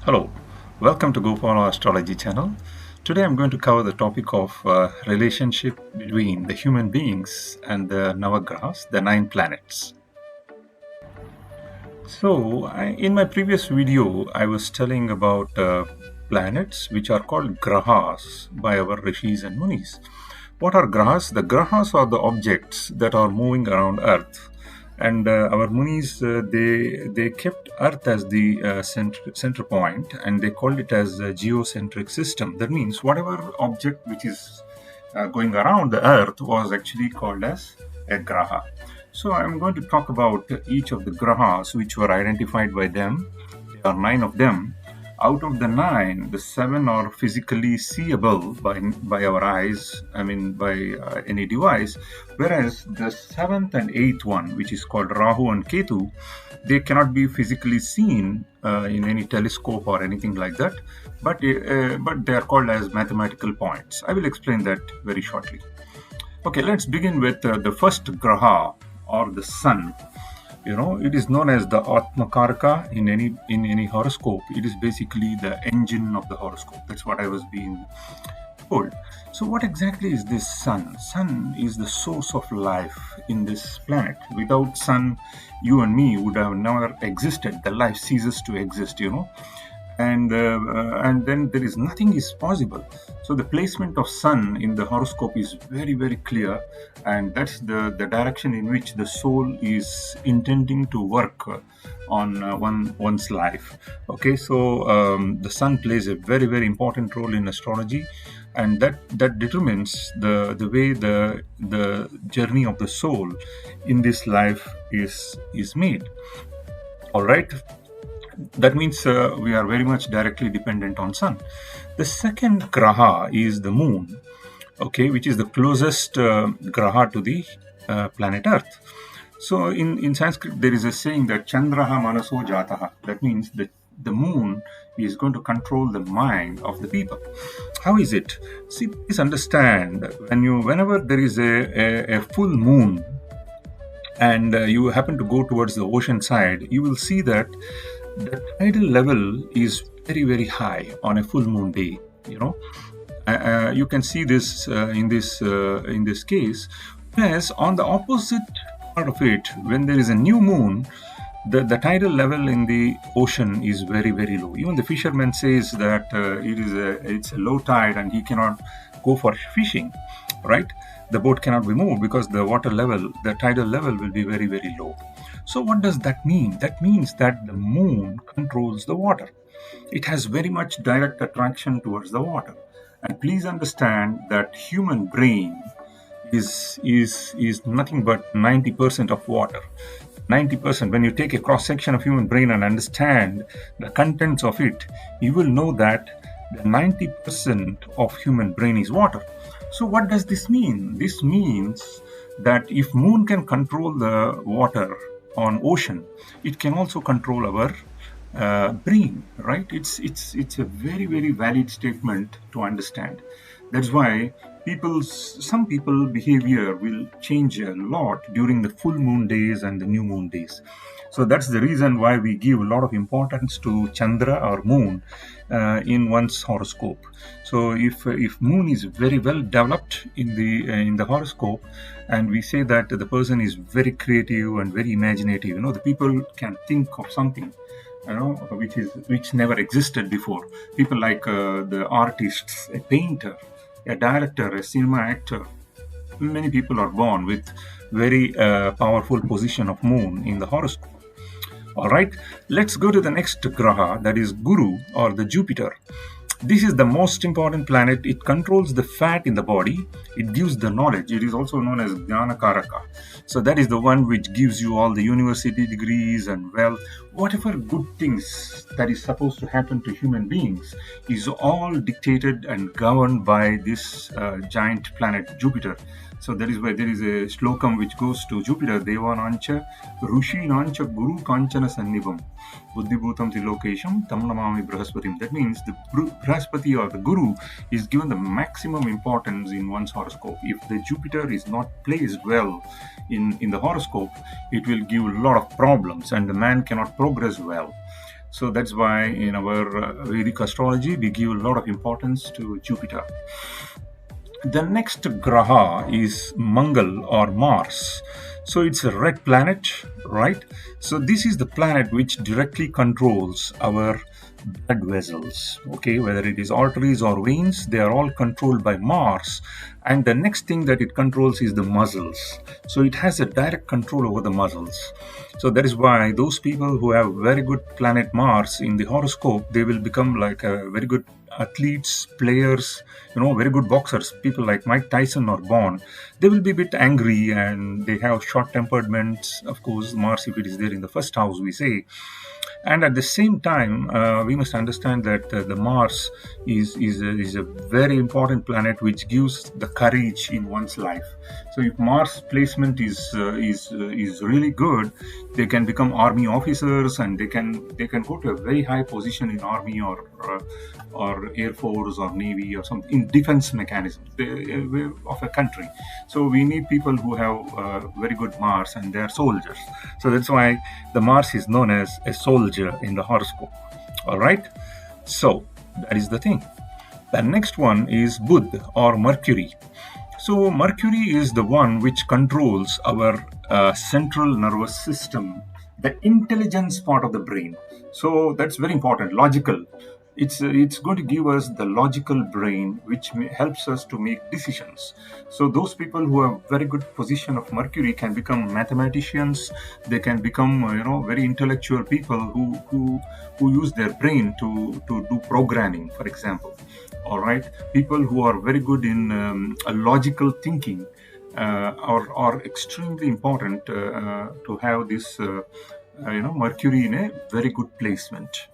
Hello, welcome to GopalaAstrologyChannel. Today I'm going to cover the topic of relationship between the human beings and the Navagrahas, the 9 planets. In my previous video, I was telling about planets which are called Grahas by our Rishis and Munis. What are Grahas? The Grahas are the objects that are moving around Earth. And our Munis, they kept Earth as the center point, and they called it as a geocentric system. That means whatever object which is going around the Earth was actually called as a Graha. So I'm going to talk about each of the Grahas which were identified by them. There are 9 of them. Out of the 9, the 7 are physically seeable by our eyes, by any device, whereas the 7th and 8th one, which is called Rahu and Ketu, they cannot be physically seen in any telescope or anything like that, but they are called as mathematical points. I will explain that very shortly. Okay, let's begin with the first Graha, or the Sun. It is known as the Atmakaraka in any horoscope. It is basically the engine of the horoscope. That's what I was being told. So what exactly is this Sun? Sun is the source of life in this planet. Without Sun, you and me would have never existed. The life ceases to exist, and then there is nothing is possible. So the placement of Sun in the horoscope is very, very clear, and that's the direction in which the soul is intending to work on one's life. Okay, so the Sun plays a very, very important role in astrology, and that determines the way the journey of the soul in this life is made. All right. That means we are very much directly dependent on Sun. The second Graha is the Moon, okay, which is the closest Graha to the planet Earth. So in Sanskrit, there is a saying that Chandraha Manaso Jataha. That means that the Moon is going to control the mind of the people. How is it? See, please understand, whenever there is a full moon and you happen to go towards the ocean side, you will see that the tidal level is very, very high on a full moon day. You can see this in this case. Whereas on the opposite part of it, when there is a new moon, the tidal level in the ocean is very, very low. Even the fisherman says that it's a low tide and he cannot go for fishing, right? The boat cannot be moved because the tidal level will be very, very low. So what does that mean? That means that the moon controls the water. It has very much direct attraction towards the water. And please understand that human brain is nothing but 90% of water. 90%. When you take a cross section of human brain and understand the contents of it, you will know that the 90% of human brain is water. So what does this mean? This means that if moon can control the water on ocean, it can also control our brain, right? It's a very, very valid statement to understand. That's why some people behavior will change a lot during the full moon days and the new moon days. So that's the reason why we give a lot of importance to Chandra or moon in one's horoscope. So if moon is very well developed in the horoscope, and we say that the person is very creative and very imaginative, the people can think of something which never existed before. People like the artists, a painter, a director, a cinema actor. Many people are born with very powerful position of moon in the horoscope. All right, let's go to the next Graha, that is Guru, or the Jupiter. This is the most important planet. It controls the fat in the body. It gives the knowledge. It is also known as Jnanakaraka. So that is the one which gives you all the university degrees and wealth. Whatever good things that is supposed to happen to human beings is all dictated and governed by this giant planet Jupiter. So that is why there is a slokam which goes to Jupiter, Devanancha, Rushi Nancha Guru Kanchana Sannibam, Buddhibhutam Trilokesham, Tamnamami Brahaspatim. That means the Brahaspati or the Guru is given the maximum importance in one's horoscope. If the Jupiter is not placed well in the horoscope, it will give a lot of problems and the man cannot progress well. So that's why in our Vedic astrology we give a lot of importance to Jupiter. The next graha is Mangal or Mars. So it's a red planet, right? So this is the planet which directly controls our blood vessels. Okay, whether it is arteries or veins, they are all controlled by Mars. And the next thing that it controls is the muscles. So it has a direct control over the muscles. So that is why those people who have very good planet Mars in the horoscope, they will become like a very good athletes, players, very good boxers. People like Mike Tyson or Bond, they will be a bit angry and they have short temperaments. Of course, Mars, if it is there in the first house, we say. And at the same time, we must understand that the Mars is a very important planet which gives the courage in one's life. So if Mars placement is really good, they can become army officers and they can go to a very high position in army or air force or navy or something in defense mechanisms of a country. So we need people who have very good Mars and they are soldiers. So that's why the Mars is known as a soldier in the horoscope. All right. So that is the thing. The next one is Budh or Mercury. So Mercury is the one which controls our central nervous system, the intelligence part of the brain. So that's very important. Logical. It's going to give us the logical brain, which helps us to make decisions. So those people who have very good position of Mercury can become mathematicians. They can become very intellectual people who use their brain to do programming, for example. All right, people who are very good in logical thinking are extremely important to have this Mercury in a very good placement.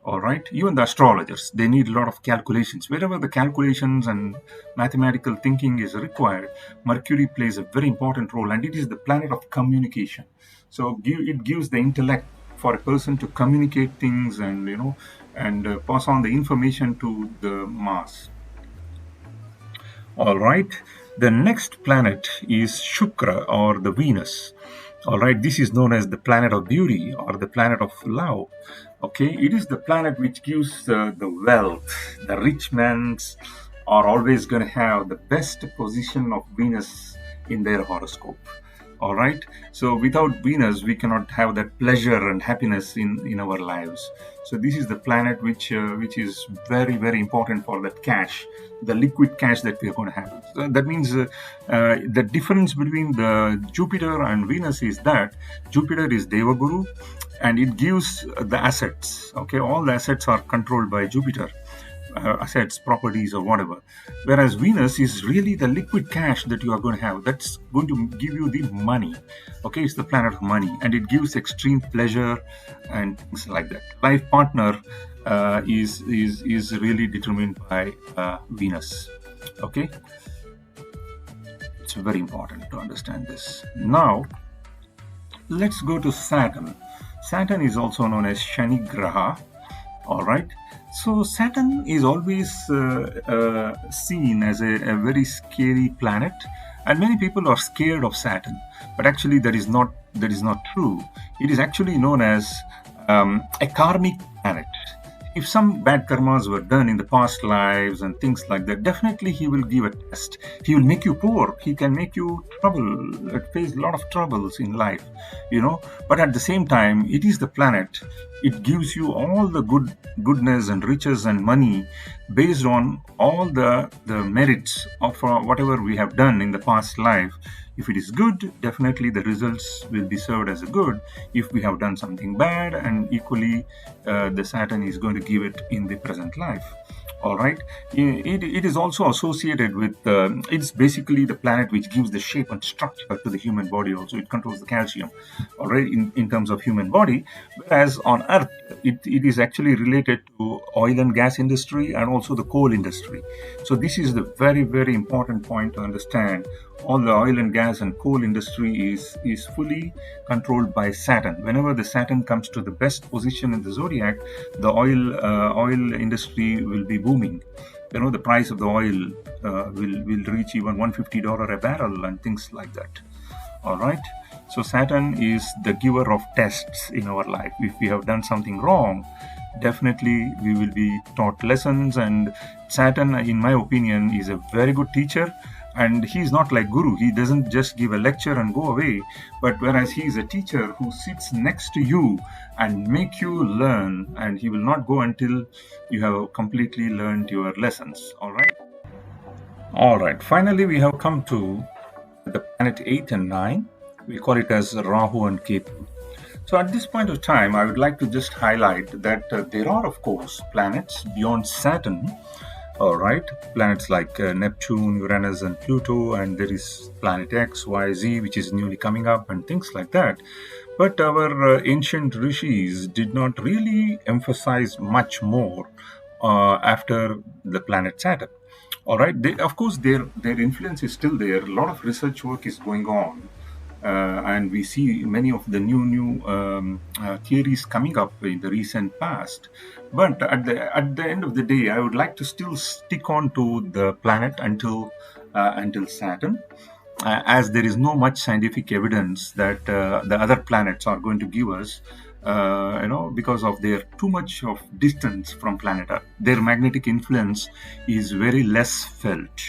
All right, even the astrologers, they need a lot of calculations. Wherever the calculations and mathematical thinking is required, Mercury plays a very important role, and it is the planet of communication. So it gives the intellect for a person to communicate things and pass on the information to the mass. All right, the next planet is Shukra or the Venus. All right, this is known as the planet of beauty or the planet of love. Okay, it is the planet which gives the wealth. The rich men are always going to have the best position of Venus in their horoscope. All right, so without Venus we cannot have that pleasure and happiness in our lives. So this is the planet which is very, very important for that cash, the liquid cash that we are going to have. So that means the difference between the Jupiter and Venus is that Jupiter is Devaguru and it gives the assets. Okay, all the assets are controlled by Jupiter. Assets, properties, or whatever. Whereas Venus is really the liquid cash that you are going to have. That's going to give you the money. Okay, it's the planet of money, and it gives extreme pleasure and things like that. Life partner is really determined by Venus. Okay, it's very important to understand this. Now, let's go to Saturn. Saturn is also known as Shani Graha. All right. So Saturn is always seen as a very scary planet, and many people are scared of Saturn. But actually, that is not true. It is actually known as a karmic planet. If some bad karmas were done in the past lives and things like that, definitely he will give a test. He will make you poor. He can make you face a lot of troubles in life, But at the same time, it is the planet. It gives you all the goodness and riches and money based on all the merits of whatever we have done in the past life. If it is good, definitely the results will be served as a good. If we have done something bad, and equally the Saturn is going to give it in the present life. All right. It is also associated with, it's basically the planet which gives the shape and structure to the human body also. It controls the calcium, all right, in terms of human body. Whereas on Earth, it is actually related to oil and gas industry and also the coal industry. So this is the very, very important point to understand. All the oil and gas and coal industry is fully controlled by Saturn. Whenever the Saturn comes to the best position in the zodiac, the oil industry will be booming. The price of the oil will reach even $150 a barrel and things like that. All right. So Saturn is the giver of tests in our life. If we have done something wrong, definitely we will be taught lessons. And Saturn, in my opinion, is a very good teacher. And he is not like Guru. He doesn't just give a lecture and go away. But whereas he is a teacher who sits next to you and make you learn, and he will not go until you have completely learned your lessons. All right. All right. Finally, we have come to the planet 8 and 9. We call it as Rahu and Ketu. So at this point of time, I would like to just highlight that there are, of course, planets beyond Saturn. All right, planets like Neptune, Uranus, and Pluto, and there is planet X, Y, Z, which is newly coming up, and things like that. But our ancient rishis did not really emphasize much more after the planet Saturn. All right, of course, their influence is still there. A lot of research work is going on, and we see many of the new theories coming up in the recent past. But at the end of the day, I would like to still stick on to the planet until Saturn, as there is no much scientific evidence that the other planets are going to give us. Because of their too much of distance from planet Earth, their magnetic influence is very less felt.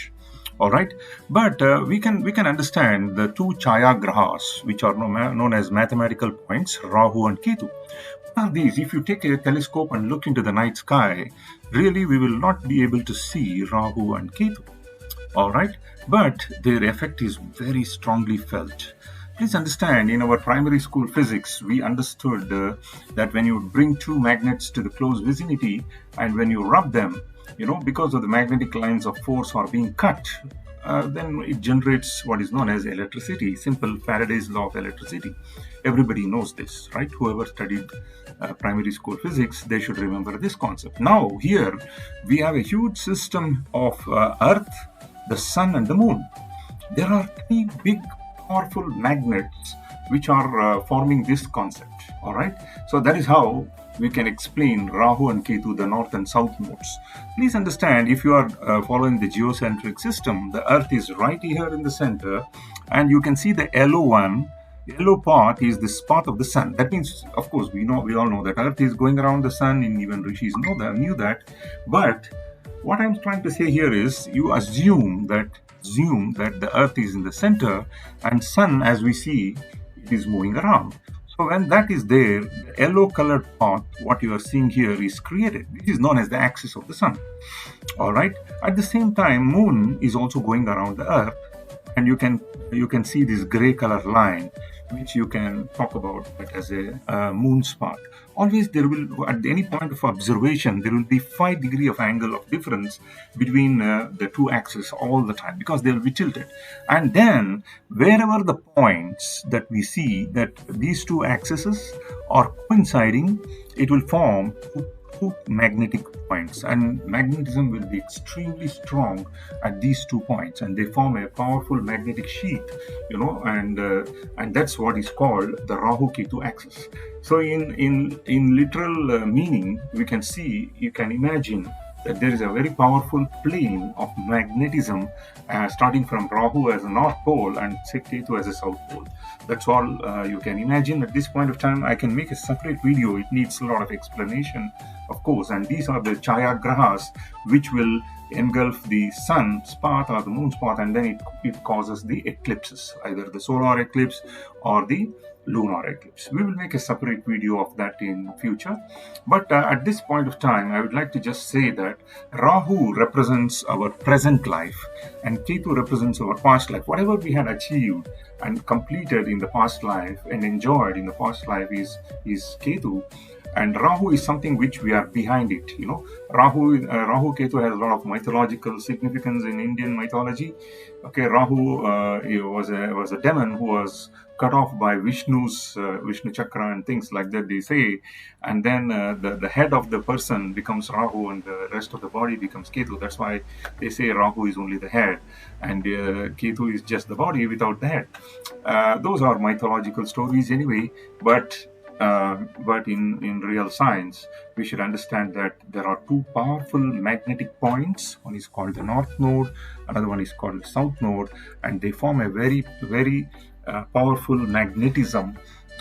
All right, but we can understand the two chaya grahas, which are known as mathematical points, Rahu and Ketu. What are these? If you take a telescope and look into the night sky, really we will not be able to see Rahu and Ketu. All right, but their effect is very strongly felt. Please understand, in our primary school physics, we understood that when you bring two magnets to the close vicinity and when you rub them, because of the magnetic lines of force are being cut, then it generates what is known as electricity, simple Faraday's law of electricity. Everybody knows this, right? Whoever studied primary school physics, they should remember this concept. Now, here we have a huge system of Earth, the Sun, and the Moon. There are three big powerful magnets which are forming this concept. All right, so that is how we can explain Rahu and Ketu, the north and south nodes. Please understand, if you are following the geocentric system, the Earth is right here in the center, and you can see the yellow one. Yellow part is the spot of the sun. That means, of course, we all know that Earth is going around the sun, and even rishis knew that. But what I'm trying to say here is, you assume that the Earth is in the center, and sun, as we see, it is moving around. So when that is there, the yellow colored path, what you are seeing here, is created. This is known as the axis of the sun. All right. At the same time, moon is also going around the Earth, and you can see this gray color line, which you can talk about it as a moon spot. Always there will, at any point of observation, there will be 5 degrees of angle of difference between the two axes all the time, because they will be tilted. And then wherever the points that we see that these two axes are coinciding, it will form two magnetic points, and magnetism will be extremely strong at these 2 points, and they form a powerful magnetic sheath, and that's what is called the Rahu Ketu axis. So in literal meaning, you can imagine that there is a very powerful plane of magnetism starting from Rahu as a north pole and Ketu as a south pole. That's all you can imagine at this point of time. I can make a separate video. It needs a lot of explanation, of course. And these are the chaya grahas, which will engulf the sun's path or the moon's path, and then it causes the eclipses, either the solar eclipse or the lunar eclipse. We will make a separate video of that in future. But at this point of time, I would like to just say that Rahu represents our present life and Ketu represents our past life. Whatever we had achieved and completed in the past life and enjoyed in the past life is Ketu. And Rahu is something which we are behind it. Rahu Ketu has a lot of mythological significance in Indian mythology. Okay, Rahu was a demon who was cut off by Vishnu's Vishnu chakra and things like that, they say. And then the head of the person becomes Rahu and the rest of the body becomes Ketu. That's why they say Rahu is only the head and Ketu is just the body without the head. Those are mythological stories anyway, but in real science, we should understand that there are 2 powerful magnetic points. One is called the north node, another one is called the south node, and they form a very, very powerful magnetism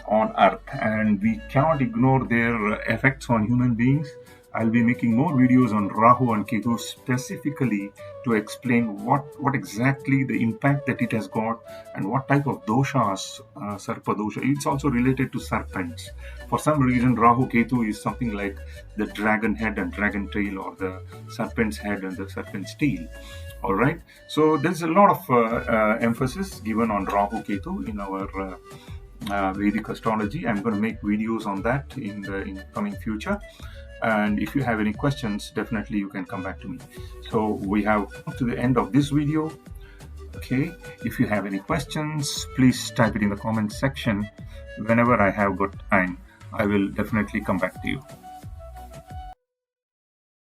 on Earth, and we cannot ignore their effects on human beings. I'll be making more videos on Rahu and Ketu specifically to explain what exactly the impact that it has got and what type of doshas, Sarpa dosha. It's also related to serpents. For some reason, Rahu Ketu is something like the dragon head and dragon tail, or the serpent's head and the serpent's tail. All right. So there's a lot of emphasis given on Rahu Ketu in our Vedic astrology. I'm going to make videos on that in the coming future. And if you have any questions, definitely you can come back to me. So we have come to the end of this video. Okay, if you have any questions, please type it in the comment section. Whenever I have got time, I will definitely come back to you.